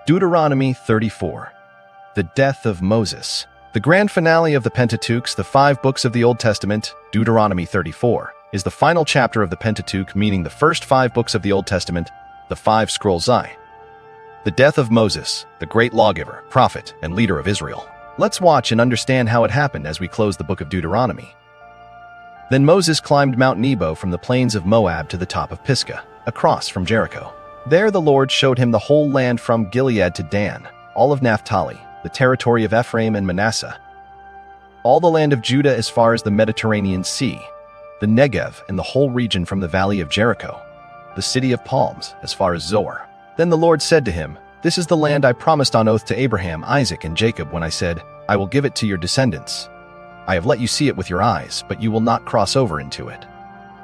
Deuteronomy 34. The death of Moses. The grand finale of the Pentateuch, the 5 books of the Old Testament, Deuteronomy 34, is the final chapter of the Pentateuch, meaning the first 5 books of the Old Testament, the 5 scrolls. The death of Moses, the great lawgiver, prophet, and leader of Israel. Let's watch and understand how it happened as we close the book of Deuteronomy. Then Moses climbed Mount Nebo from the plains of Moab to the top of Pisgah, across from Jericho. There the Lord showed him the whole land from Gilead to Dan, all of Naphtali, the territory of Ephraim and Manasseh, all the land of Judah as far as the Mediterranean Sea, the Negev and the whole region from the valley of Jericho, the city of palms as far as Zoar. Then the Lord said to him, "This is the land I promised on oath to Abraham, Isaac, and Jacob when I said, I will give it to your descendants. I have let you see it with your eyes, but you will not cross over into it."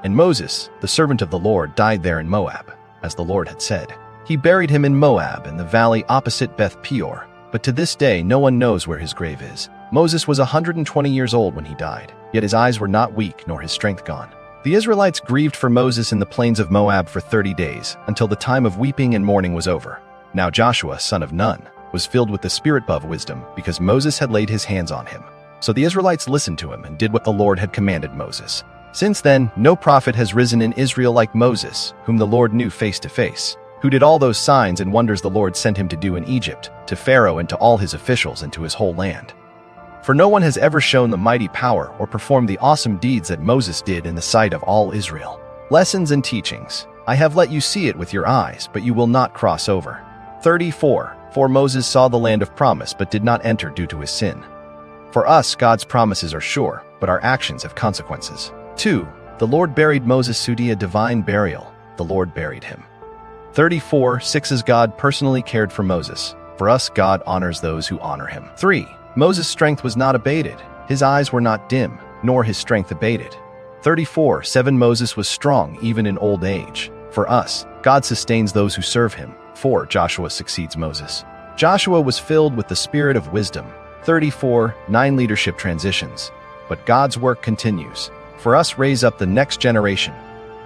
And Moses, the servant of the Lord, died there in Moab, as the Lord had said. He buried him in Moab in the valley opposite Beth Peor, but to this day no one knows where his grave is. Moses was 120 years old when he died, yet his eyes were not weak nor his strength gone. The Israelites grieved for Moses in the plains of Moab for 30 days, until the time of weeping and mourning was over. Now Joshua, son of Nun, was filled with the spirit of wisdom, because Moses had laid his hands on him. So the Israelites listened to him and did what the Lord had commanded Moses. Since then, no prophet has risen in Israel like Moses, whom the Lord knew face to face, who did all those signs and wonders the Lord sent him to do in Egypt, to Pharaoh and to all his officials and to his whole land. For no one has ever shown the mighty power or performed the awesome deeds that Moses did in the sight of all Israel. Lessons and teachings. I have let you see it with your eyes, but you will not cross over. 34. For Moses saw the land of promise but did not enter due to his sin. For us, God's promises are sure, but our actions have consequences. 2. The Lord buried Moses through a divine burial. The Lord buried him. 34. 6. As God personally cared for Moses. For us, God honors those who honor him. 3. Moses' strength was not abated. His eyes were not dim, nor his strength abated. 34. 7. Moses was strong even in old age. For us, God sustains those who serve him. 4. Joshua succeeds Moses. Joshua was filled with the spirit of wisdom. 34. 9. Leadership transitions. But God's work continues. For us, raise up the next generation.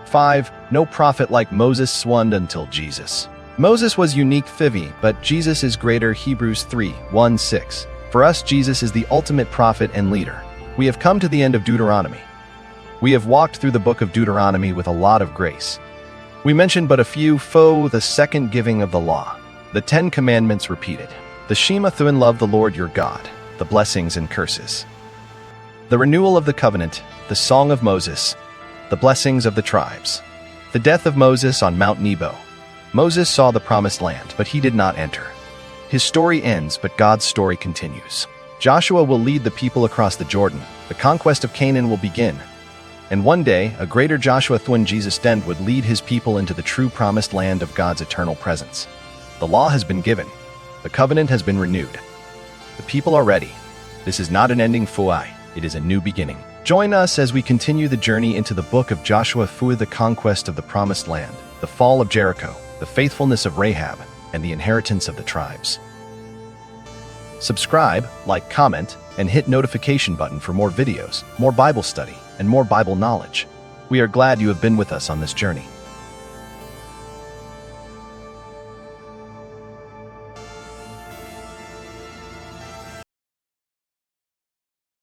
5. No prophet like Moses swanned until Jesus. Moses was unique, but Jesus is greater. Hebrews 3:1-6. For us, Jesus is the ultimate prophet and leader. We have come to the end of Deuteronomy. We have walked through the book of Deuteronomy with a lot of grace. We mentioned but a few. The second giving of the law, the 10 commandments repeated, the Shema Thuin, love the Lord your God, the blessings and curses, the renewal of the covenant, the song of Moses, the blessings of the tribes, the death of Moses on Mount Nebo. Moses saw the promised land, but he did not enter. His story ends, but God's story continues. Joshua will lead the people across the Jordan. The conquest of Canaan will begin. And one day, a greater Joshua when Jesus Dend would lead his people into the true promised land of God's eternal presence. The law has been given. The covenant has been renewed. The people are ready. This is not an ending fuai. It is a new beginning. Join us as we continue the journey into the book of Joshua Fui, the conquest of the promised land, the fall of Jericho, the faithfulness of Rahab, and the inheritance of the tribes. Subscribe, like, comment, and hit notification button for more videos, more Bible study, and more Bible knowledge. We are glad you have been with us on this journey.